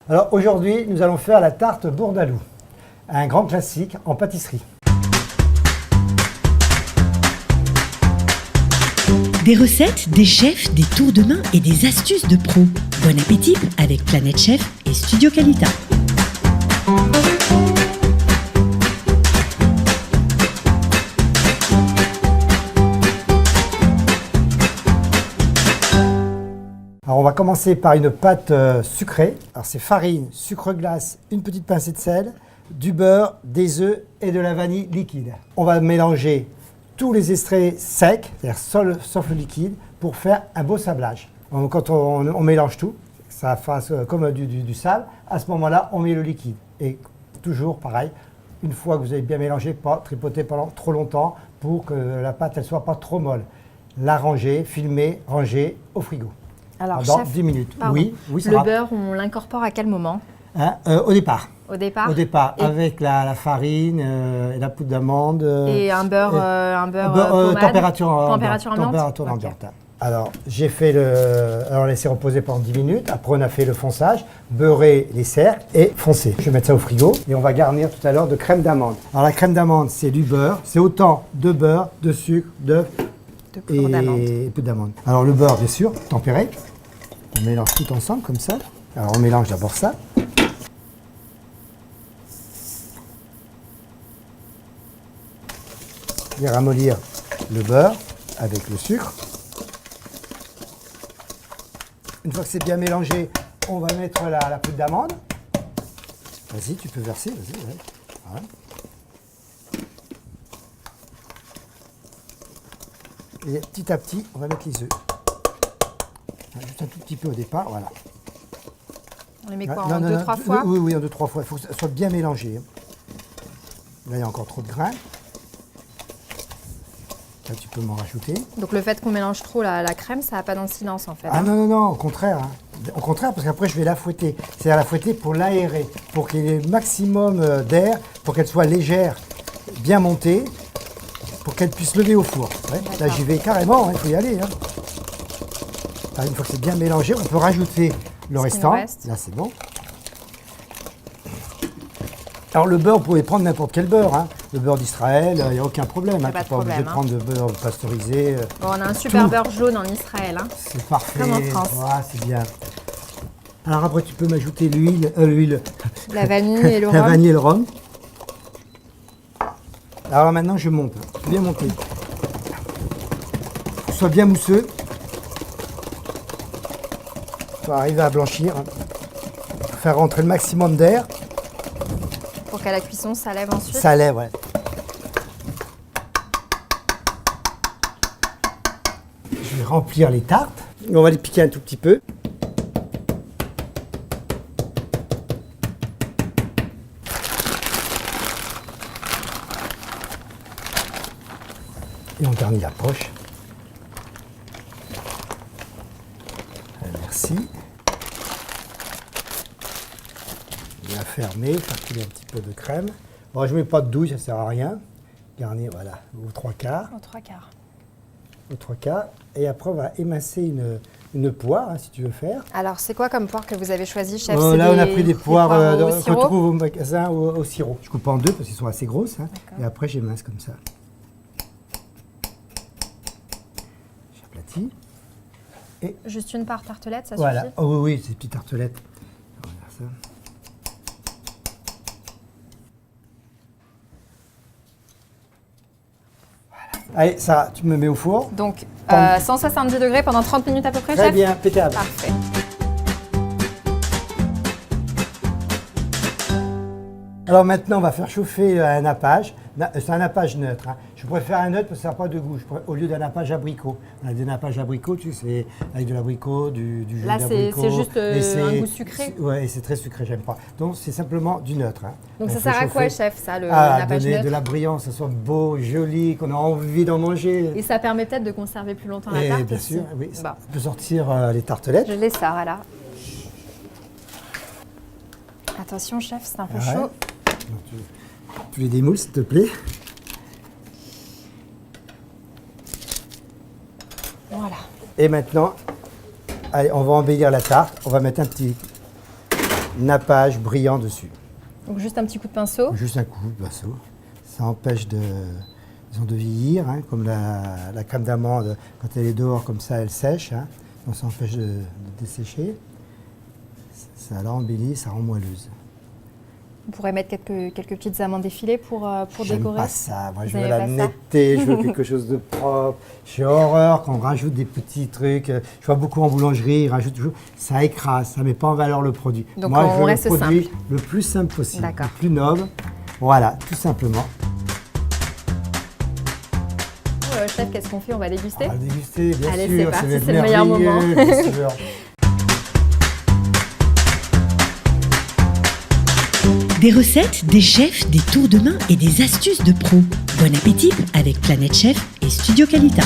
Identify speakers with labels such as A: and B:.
A: Alors aujourd'hui, nous allons faire la tarte bourdaloue, un grand classique en pâtisserie.
B: Des recettes, des chefs, des tours de main et des astuces de pros. Bon appétit avec Planète Chef et Studio Qualita.
A: Alors on va commencer par une pâte sucrée. Alors c'est farine, sucre glace, une petite pincée de sel, du beurre, des œufs et de la vanille liquide. On va mélanger tous les extraits secs, c'est-à-dire sauf le liquide, pour faire un beau sablage. Quand on mélange tout, ça fasse comme du sable, à ce moment-là, on met le liquide. Et toujours pareil, une fois que vous avez bien mélangé, pas tripoter pendant trop longtemps pour que la pâte ne soit pas trop molle. La ranger, filmer, ranger au frigo.
C: Alors,
A: dans
C: chef,
A: 10 minutes.
C: pardon.
A: Oui,
C: Le beurre, on l'incorpore à quel moment?
A: Au départ.
C: Au départ.
A: Au départ,
C: Et
A: avec la farine, et la poudre d'amande.
C: Et un beurre pommade.
A: Température
C: Température ambiante.
A: Température
C: Ok.
A: ambiante. Alors, j'ai fait alors, on l'a laissé reposer pendant 10 minutes. Après, on a fait le fonçage, beurrer les cercles et foncer. Je vais mettre ça au frigo et on va garnir tout à l'heure de crème d'amande. Alors, la crème d'amande, c'est du beurre. C'est autant de beurre, de sucre, d'œuf et poudre d'amande. Alors, le beurre, bien sûr, tempéré. On mélange tout ensemble comme ça. Alors, on mélange d'abord ça. Et ramollir le beurre avec le sucre. Une fois que c'est bien mélangé, on va mettre la poudre d'amande. Vas-y, tu peux verser, vas-y. Ouais. Voilà. Et petit à petit, on va mettre les œufs. Juste un tout petit peu au départ, voilà.
C: On les met quoi, en 2-3 fois?
A: Oui, en 2-3 fois. Il faut que ça soit bien mélangé. Là, il y a encore trop de grains. Là, tu peux m'en rajouter.
C: Donc le fait qu'on mélange trop la crème, ça n'a pas d'incidence en fait.
A: Ah non, au contraire. Hein. Au contraire, parce qu'après, je vais la fouetter. C'est-à-dire la fouetter pour l'aérer, pour qu'il y ait le maximum d'air, pour qu'elle soit légère, bien montée, pour qu'elle puisse lever au four. Ouais. Là, j'y vais carrément, il faut y aller. Hein. Là, une fois que c'est bien mélangé, on peut rajouter le restant. Là, c'est bon. Alors le beurre, vous pouvez prendre n'importe quel beurre. Hein. Le beurre d'Israël, il n'y a aucun problème.
C: Pas
A: Tu n'es
C: de
A: pas obligé de
C: problème,
A: prendre de beurre pasteurisé.
C: Bon, on a un super beurre jaune en Israël. Hein.
A: C'est parfait.
C: Comme en France.
A: Ouais, c'est bien. Alors après, tu peux m'ajouter l'huile.
C: La vanille et le
A: La
C: rhum.
A: vanille et le rhum. Alors maintenant, je monte. Bien monté. Que ce soit bien mousseux. Pour arriver à blanchir. Faire rentrer le maximum d'air.
C: Pour qu'à la cuisson, ça lève ensuite.
A: Ça lève, ouais. Je vais remplir les tartes. On va les piquer un tout petit peu. Et on garnit la poche. Merci. Bien fermé, faire couler un petit peu de crème. Bon, je ne mets pas de douille, ça ne sert à rien. Garnir, voilà, aux 3/4.
C: Aux 3/4.
A: Aux 3/4. Et après, on va émincer une poire, hein, si tu veux faire.
C: Alors, c'est quoi comme poire que vous avez choisi, chef?
A: Là, on a pris des poires
C: au
A: qu'on
C: sirop
A: trouve au magasin au sirop. Je coupe en deux parce qu'elles sont assez grosses. Hein, et après, j'émince comme ça. J'aplatis. Et
C: juste une part tartelette, ça
A: voilà.
C: suffit?
A: Oh, oui, ces petites tartelettes. On va faire ça. Allez, ça, tu me mets au four.
C: Donc, 170 degrés pendant 30 minutes à peu près,
A: Très
C: chef?
A: bien, impeccable.
C: Parfait.
A: Alors maintenant, on va faire chauffer un nappage. C'est un nappage neutre. Hein. Je préfère un neutre parce que ça n'a pas de goût. Au lieu d'un nappage abricot. On a des nappages abricots, tu sais, avec de l'abricot, du jus
C: Là,
A: d'abricot.
C: c'est juste
A: Et
C: un goût sucré.
A: Oui, et c'est très sucré, j'aime pas. Donc c'est simplement du neutre. Hein.
C: Donc
A: On
C: ça
A: fait
C: sert à quoi,
A: chauffer.
C: chef, ça, le
A: À
C: nappage
A: donner
C: neutre?
A: de la brillance, que ça soit beau, joli, qu'on a envie d'en manger.
C: Et ça permet peut-être de conserver plus longtemps la
A: Et
C: tarte
A: bien
C: aussi.
A: sûr, oui.
C: Bon.
A: On peut sortir les tartelettes.
C: Je les sors, voilà. Attention, chef, c'est un peu
A: Ouais.
C: chaud.
A: Donc, tu les démoules, s'il te plaît.
C: Voilà.
A: Et maintenant, allez, on va embellir la tarte. On va mettre un petit nappage brillant dessus.
C: Donc juste un petit coup de pinceau.
A: Juste un coup de pinceau. Ça empêche de vieillir, hein, comme la crème d'amande, quand elle est dehors comme ça, elle sèche. Hein, donc ça empêche de dessécher. Ça l'embellit, ça rend moelleuse.
C: On pourrait mettre quelques petites amandes effilées pour
A: J'aime
C: décorer.
A: pas ça. Moi, je
C: Vous
A: veux
C: aimez
A: la
C: pas ça
A: netteté, je veux quelque chose de propre. J'ai horreur quand on rajoute des petits trucs. Je vois beaucoup en boulangerie, ils rajoutent toujours. Ça écrase, ça met pas en valeur le produit.
C: Donc,
A: moi,
C: on
A: je veux
C: reste
A: le produit
C: simple.
A: le plus simple possible,
C: D'accord.
A: le plus noble. Voilà, tout simplement.
C: Chef, qu'est-ce qu'on fait? On va déguster?
A: On va déguster, bien
C: Allez,
A: sûr.
C: c'est parti,
A: va être
C: c'est le meilleur moment.
A: merveilleux, bien sûr.
B: Des recettes, des chefs, des tours de main et des astuces de pro. Bon appétit avec Planète Chef et Studio Qualita.